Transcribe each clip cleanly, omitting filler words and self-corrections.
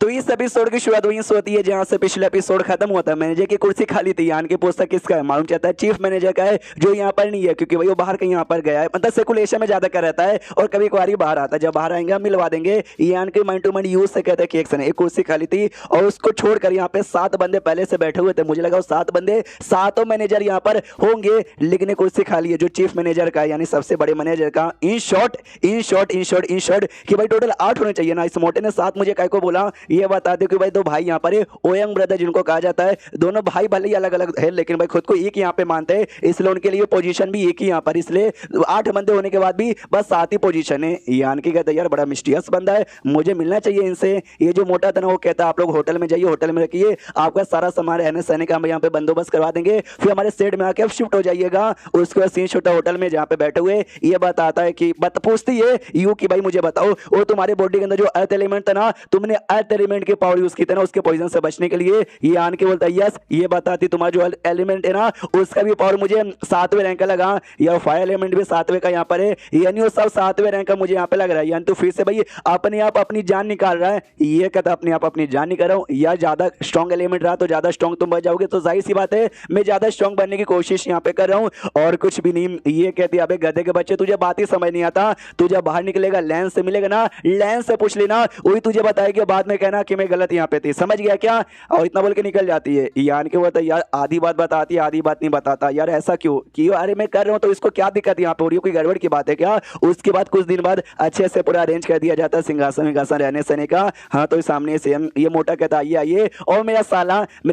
तो इस एपिसोड की शुरुआत वहीं से होती है जहां से पिछला एपिसोड खत्म हुआ था। मैनेजर की कुर्सी खाली थी, यान की पोस्टर किसका है मालूम चलता है चीफ मैनेजर का है, जो यहाँ पर नहीं है क्योंकि भाई वो बाहर कहीं यहाँ पर गया है, मतलब सर्कुलेशन में ज्यादा कर रहता है और कभी कभार बाहर आता है। जब बाहर आएंगे हम मिलवा देंगे। यान के माइंड टू माइंड यूज से कहते हैं कि एक कुर्सी खाली थी और उसको छोड़कर यहाँ पे 7 बंदे पहले से बैठे हुए थे। मुझे लगा वो 7 बंदे 7 मैनेजर यहाँ पर होंगे, लेकिन एक कुर्सी खाली है जो चीफ मैनेजर का यानी सबसे बड़े मैनेजर का। इन शॉर्ट कि भाई टोटल 8 होने चाहिए ना। इस मोटे ने 7 मुझे काय को बोला ये बता दे कि भाई 2 भाई यहाँ पर है, ओयंग ब्रदर जिनको कहा जाता है। दोनों भाई भले ही अलग अलग है लेकिन भाई खुद को एक यहाँ पे मानते हैं, इसलिए उनके लिए पोजीशन भी एक ही यहाँ पर, इसलिए 8 बंदे होने के बाद भी बस 7 ही पोजीशन है। यान की कहता है यार बड़ा मिस्टीरियस बंदा है, मुझे मिलना चाहिए इनसे। ये जो मोटा था ना वो कहता है आप लोग होटल में जाइए, होटल में रखिए, आपका सारा सामान रहने सहने का हम यहाँ पे बंदोबस्त करवा देंगे, फिर हमारे सेट में आके आप शिफ्ट हो जाइएगा। उसके बाद सीन शूटर होटल में जहाँ पे बैठे हुए ये बताता है कि पूछती है यू कि भाई मुझे बताओ वो तुम्हारे बॉडी के अंदर जो अर्थ एलिमेंट था ना, तुमने अर्थ एलिमेंट की पावर यूज की थी ना उसके पॉइजन से बचने के लिए। ये आन के बोलता है यस। ये बताती तुम्हारा जो एलिमेंट है ना उसका भी पावर मुझे 7वें रैंक का लगा, या फायर एलिमेंट भी 7वें का यहाँ पर है, यानी वो सब 7वें रैंक का मुझे यहाँ पे लग रहा है। यानी तो फिर से भाई अपने आप अपनी जान निकाल रहा है। ये कहता अपने आप अपनी जान निकाल रहा हूँ, या ज्यादा स्ट्रॉन्ग एलिमेंट रहा तो ज्यादा स्ट्रॉन्ग तुम बन जाओगे, तो जाहिर सी बात है मैं ज्यादा स्ट्रॉन्ग बनने की कोशिश यहाँ पे कर रहा हूँ और कुछ भी नहीं। ये कहती है अबे गधे के बच्चे तुझे बात ही समझ नहीं आता, तुझे बाहर निकलेगा लेंस से मिलेगा ना, लेंस से पूछ लेना, वही तुझे बताएगी, बाद में कहना कि मैं गलत यहाँ पे थी, समझ गया क्या। और इतना बोल के निकल जाती है। यान के बोलता है यार आधी बात बताती है आधी बात नहीं बताता, यार ऐसा क्यों कि अरे मैं कर रहा हूँ तो इसको क्या दिक्कत यहाँ पे हो रही है, कोई गड़बड़ की बात है क्या। उसके बाद कुछ दिन बाद अच्छे से पूरा अरेंज कर दिया जाता है सिंहासन विंगासन रहने सहने का। हाँ तो सामने से ये मोटा कहता आइए आइए और मेरे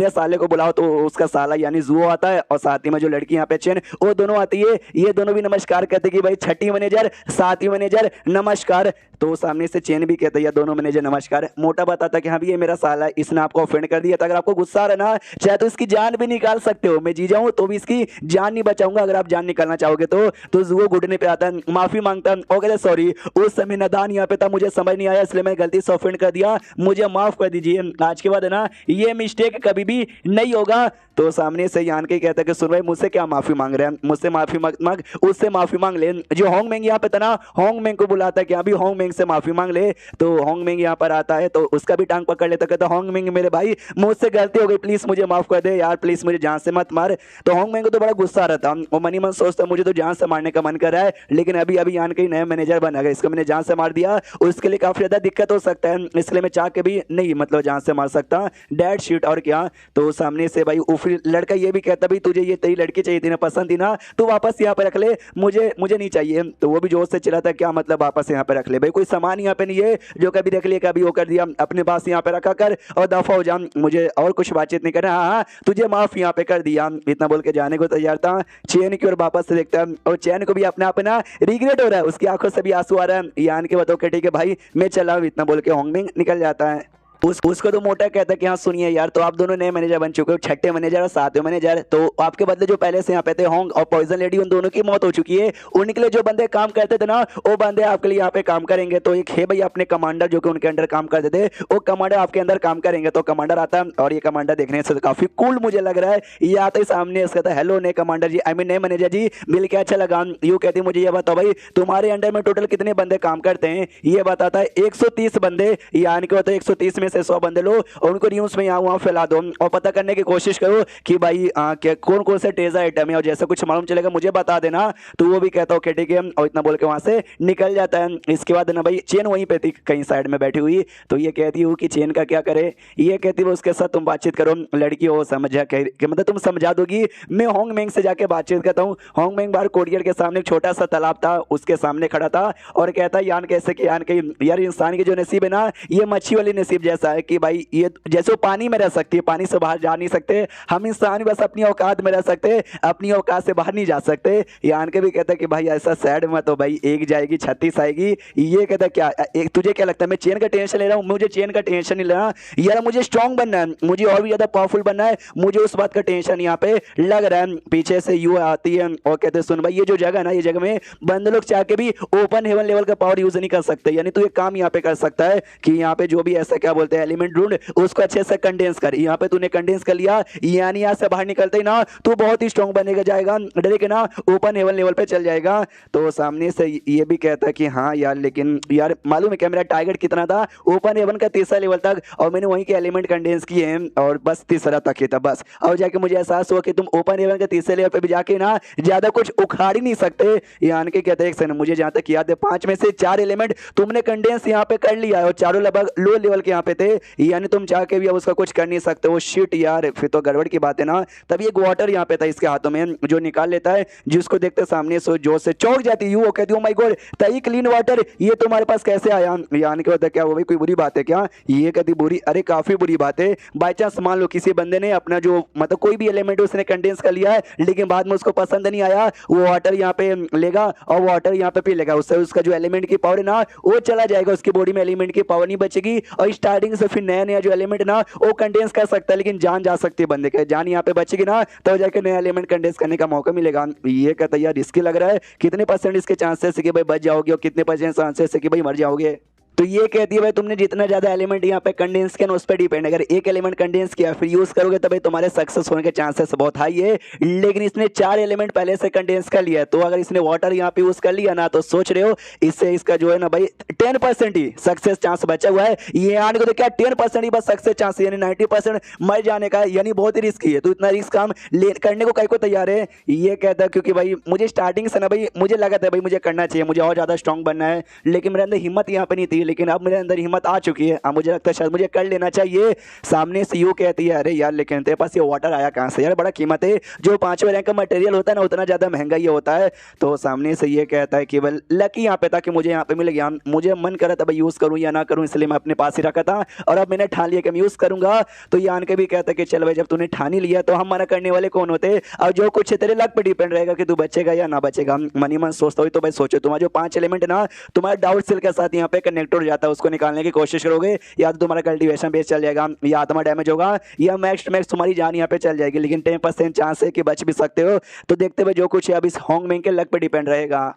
साले को बुलाओ, तो उसका साला यानी जुओ आता है और साथ ही में जो लड़की यहाँ पे चेन वो दोनों आती है। ये दोनों भी नमस्कार कहते कि भाई 6ठी मैनेजर 7वीं मैनेजर नमस्कार। तो सामने से चेन भी कहते हैं दोनों मैनेजर नमस्कार। मोटा बताता कि हाँ भी ये मेरा साला है, इसने आपको ऑफेंड कर दिया था, अगर आपको गुस्सा आ रहा ना चाहे तो इसकी जान भी निकाल सकते हो, मैं जी जाऊं तो भी इसकी जान नहीं बचाऊंगा, अगर आप जान निकालना चाहोगे तो जुओ घुटने पे आता है, माफी मांगता है और कहते सॉरी उस समय नादान यहाँ पे था, मुझे समझ नहीं आया इसलिए मैं गलती से ऑफेंड कर दिया, मुझे माफ कर दीजिए, आज के बाद है ना ये मिस्टेक कभी भी नहीं होगा। तो सामने से यान के कहता है कि सुन भाई मुझसे क्या माफी मांग रहे हैं, मुझसे माफी मांग उससे माफी मांग ले। जो होंग मेंग यहाँ पे था ना होंग मेंग को बुलाता है कि अभी होंग मेंग से माफी मांग ले। तो होंग मेंग यहाँ पर आता है तो उसका भी टांग पकड़ लेता, कहता होंग मेंग मेरे भाई मुझसे गलती हो गई, प्लीज मुझे माफ कर दे यार, प्लीज मुझे जान से मत मार। तो होंग मेंग को तो बड़ा गुस्सा आ रहा था, वो मनी मन सोचता मुझे तो जान से मारने का मन कर रहा है, लेकिन अभी अभी यान के नया मैनेजर बना गया, इसको मैंने जान से मार दिया उसके लिए काफी ज्यादा दिक्कत हो सकता है, इसलिए मैं चाह के भी नहीं मतलब जान से मार सकता, डेड शीट और क्या। तो सामने से भाई फिर लड़का ये भी कहता भाई तुझे ये तेरी लड़की चाहिए थी ना, पसंद थी ना, तू वापस यहाँ पे रख ले, मुझे नहीं चाहिए। तो वो भी जोर से चिल्लाता क्या मतलब वापस यहाँ पे रख ले, भाई कोई सामान यहाँ पे नहीं है जो कभी रख लिया कभी वो कर दिया, अपने पास यहाँ पे रखा कर और दफा हो जा, मुझे और कुछ बातचीत नहीं करना। हाँ तुझे माफ यहाँ पे कर दिया, इतना बोल के जाने को तैयार था। चैन की ओर वापस से देखता है और चैन को भी अपने आप ना रिग्रेट हो रहा है, उसकी आंखों से भी आंसू आ रहा है। यान के बताओ ठीक है भाई मैं चला, इतना बोल के होंग मेंग निकल जाता है। उसको तो मोटा कहता है कि हाँ सुनिए यार, तो आप दोनों नए मैनेजर बन चुके हो, 6ठे मैनेजर और 7वें मैनेजर, तो आपके बदले जो पहले से यहाँ पे थे होंग और पॉइजन लेडी उन दोनों की मौत हो चुकी है, उनके लिए जो बंदे काम करते थे ना वो बंदे आपके लिए यहाँ पे काम करेंगे। तो एक है भाई अपने कमांडर जो कि उनके अंडर काम करते थे, वो कमांडर आपके अंदर काम करेंगे। तो कमांडर आता है और ये कमांडर देखने से काफी कूल मुझे लग रहा है। ये आता है सामने इसका था हेलो नए कमांडर जी, आई मीन नए मैनेजर जी, मिल के अच्छा लगा। यू कहती मुझे ये बताओ भाई तुम्हारे अंडर में टोटल कितने बंदे काम करते हैं। ये बताता है 130 बंदे, यानी कि होता है 130 में से 100 बंदे लो और उनको न्यूज में यहाँ वहाँ फैला दो और पता करने की कोशिश करो कि भाई कौन कौन से टेजर आइटम है, और जैसा कुछ मालूम चलेगा मुझे बता देना। तो वो भी कहता हो ठीक है और इतना बोल के वहां से निकल जाता है। इसके बाद ना भाई चेन वहीं पे थी कहीं साइड में बैठी हुई, तो ये कहती हूँ कि चेन का क्या करे, ये कहती है उसके साथ तुम बातचीत करो, लड़की हो समझा मतलब तुम समझा दोगी, मैं होंग मेंग से जाके बातचीत करता हूँ। होंग मेंग बाहर कोरियर के सामने एक छोटा सा तालाब था उसके सामने खड़ा था और कहता है यान कैसे कि यान के यार इंसान की जो नसीब है ना ये मच्छी वाली नसीब जैसा है कि भाई ये जैसे वो पानी में रह सकती है, पानी से बाहर जा नहीं सकते, हम इंसान बस अपनी औकात में रह सकते, अपनी औकात से बाहर नहीं जा सकते। यान के भी कहता है कि भाई ऐसा सैड मत हो भाई, एक जाएगी 36 आएगी। ये कहता है क्या तुझे क्या लगता है मैं चेन का टेंशन ले रहा हूँ, मुझे चेन का टेंशन नहीं लेना यार, मुझे स्ट्रांग बनना है, मुझे और भी ज्यादा पावरफुल बनना है, मुझे उस बात का टेंशन यहाँ पे लग रहा है। पीछे से यू आती है और कहते सुन भाई ये जो जगह ना ये जगह में बंदे लोग चाह के भी ओपन हेवन लेवल का पावर यूज नहीं कर सकते, यानी तू एक काम यहाँ पे कर सकता है कि यहाँ पे जो भी ऐसा क्या बोलते बोलते हैं एलिमेंट ढूंढ, उसको अच्छे से कंडेंस कर। यहाँ पे तूने कंडेंस कर लिया, यानी यहाँ से बाहर निकलते ही ना तू बहुत ही स्ट्रॉन्ग बनेगा, जाएगा डायरेक्ट ना ओपन हेवन लेवल पे चल जाएगा। तो सामने से ये भी कहता है कि हाँ यार, लेकिन यार मालूम है क्या मेरा टारगेट कितना था, ओपन हेवन का तीसरा लेवल तक, और मैंने वहीं के एलिमेंट कंडेंस किए हैं और बस तीसरा तक ही था बस। और जाके मुझे एहसास हुआ कि तुम ओपन हेवन के तीसरे लेवल पे भी जाके ना ज्यादा कुछ उखाड़ ही नहीं सकते। यानी कि कहते हैं मुझे जहां तक याद है 5 में से 4 एलिमेंट तुमने कंडेंस यहाँ पे कर लिया है और चारों लगभग लो लेवल के यहाँ पे थे, यानी तुम चाह के भी अब उसका कुछ कर नहीं सकते हो। शिट यार, फिर तो गड़बड़ की बात है ना। तभी एक वाटर यहाँ पे था इसके हाथों में, जो निकाल लेता है, जिसको देखते सामने सो जोश से चौंक जाती है। वो कहती है ओ माय गॉड, तई क्लीन वाटर, ये तुम्हारे पास कैसे आया? यानी कि होता क्या वो भी कोई बुरी बात है क्या? ये कहती बुरी, अरे काफी बुरी बात है। बाई चांस मान लो किसी बंदे ने अपना जो मतलब कोई भी एलिमेंट उसने कंडेंस कर लिया है, लेकिन बाद में उसको पसंद नहीं आया, वो वाटर यहाँ पे लेगा और वाटर यहाँ पे पी लेगा, उससे उसका जो एलिमेंट की पावर है ना वो चला जाएगा, उसकी बॉडी में एलिमेंट की पावर नहीं बचेगी और स्टार्टिंग से फिर नया नया जो एलिमेंट ना वो कंडेंस कर सकता है, लेकिन जान जा सकती है बंदे का, जान यहाँ पे बचेगी ना तो जाकर नया एलिमेंट कंडेंस करने का मौका मिलेगा। ये कहता है यार रिस्की लग रहा है, कितने परसेंट इसके चांसेस है कि भाई बच जाओगे और कितने परसेंट चांसेस है कि भाई मर जाओगे? तो ये कहती है भाई तुमने जितना ज्यादा एलिमेंट यहाँ पे कंडेंस किया ना उस पर डिपेंड, अगर एक एलिमेंट कंडेंस किया फिर यूज करोगे तो भाई तुम्हारे सक्सेस होने के चांसेस बहुत हाई है, लेकिन इसने 4 एलिमेंट पहले से कंडेंस कर लिया है, तो अगर इसने वाटर यहाँ पे यूज कर लिया ना तो सोच रहे हो इससे इसका जो है ना भाई 10% ही सक्सेस चांस बचा हुआ है। ये आने को तो क्या 10% ही बस सक्सेस चांस, यानी 90% मर जाने का, यानी बहुत ही रिस्की है। तो इतना रिस्क काम करने को कहीं को तैयार है? ये कहता है क्योंकि भाई मुझे स्टार्टिंग से ना भाई मुझे लगा था भाई मुझे करना चाहिए, मुझे और ज्यादा स्ट्रॉन्ग बनना है, लेकिन मेरे अंदर हिम्मत यहाँ पे नहीं थी, लेकिन अब मेरे अंदर हिम्मत आ चुकी है, अब मुझे लगता है शायद मुझे कर लेना चाहिए। सामने से यू कहती है अरे यार लेकिन तेरे पास ये वाटर आया कहाँ से यार, बड़ा कीमत है, जो 5वें रैंक का मटेरियल होता है ना उतना ज्यादा महंगा ये होता है। तो सामने से ये कहता है कि बल लकी यहाँ पे था कि मुझे यहाँ पे मिल गया, मुझे मन करा था भाई यूज करूँ या ना करूँ, इसलिए मैं अपने पास ही रखा था और अब मैंने ठान लिया कि मैं यूज करूंगा। तो ये आन के भी कहता है कि चल भाई जब तूने ठान ही लिया तो हम मना करने वाले कौन होते, और जो कुछ है तेरे लक पे डिपेंड रहेगा कि तू बचेगा या ना बचेगा। मनी मन सोचता हुई तो भाई सोचो तुम्हारा जो 5 एलिमेंट ना तुम्हारा डाउट सेल के साथ यहाँ पे कनेक्ट हो जाता है, उसको निकालने की कोशिश करोगे या तो तुम्हारा कल्टीवेशन बेस चल जाएगा या आत्मा डैमेज होगा या मैक्स तुम्हारी जान यहाँ पे चल जाएगी, लेकिन 10% चांस है कि बच भी सकते हो। तो देखते हुए जो कुछ है अब इस होंगमेंग के लक पे डिपेंड रहेगा।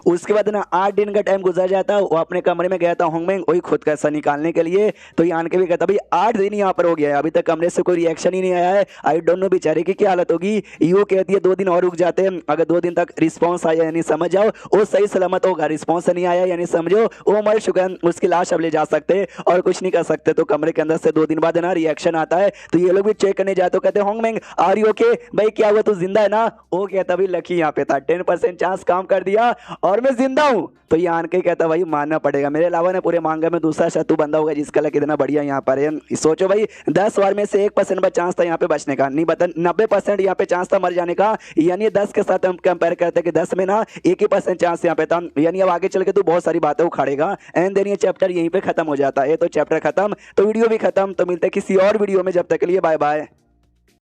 उसके बाद ना 8 दिन का टाइम गुजर जाता, वो अपने कमरे में गया था होंगमेंग वही खुद का हिस्सा निकालने के लिए। तो यान के भी कहता भाई 8 दिन यहाँ पर हो गया है, अभी तक कमरे से कोई रिएक्शन ही नहीं आया है, आई डोंट नो बेचारे की क्या हालत होगी। यू कहती है 2 दिन और रुक जाते हैं, अगर 2 दिन तक रिस्पॉन्स आया यानी समझ जाओ वो सही सलामत होगा, रिस्पॉन्स नहीं आया यानी समझो वो मर चुका है, उसकी लाश अब ले जा सकते और कुछ नहीं कर सकते। तो कमरे के अंदर से 2 दिन बाद ना रिएक्शन आता है, तो ये लोग भी चेक करने जाते कहते होंगमेंग आर यू ओके, भाई क्या हुआ तू जिंदा है ना? वो कहता भाई लकी यहाँ पे था, 10% चांस काम कर दिया और मैं जिंदा हूँ। तो ये आन के कहता भाई मानना पड़ेगा, मेरे अलावा ना पूरे मांगा में दूसरा शत्रु बंदा होगा जिसका लक इतना बढ़िया यहाँ पर है। सोचो भाई 10 बार में से 1% बस चांस था यहाँ पे बचने का, नहीं बता 90% यहाँ पे चांस था मर जाने का, यानी 10 के साथ हम कंपेयर करते हैं कि 10 में ना 1% चांस यहाँ पे था, यानी अब आगे चल के तो बहुत सारी बातें उखाड़ेगा। एंड देन ये चैप्टर यहीं पे खत्म हो जाता है। तो चैप्टर खत्म तो वीडियो भी खत्म, तो मिलते हैं किसी और वीडियो में, जब तक के लिए बाय बाय।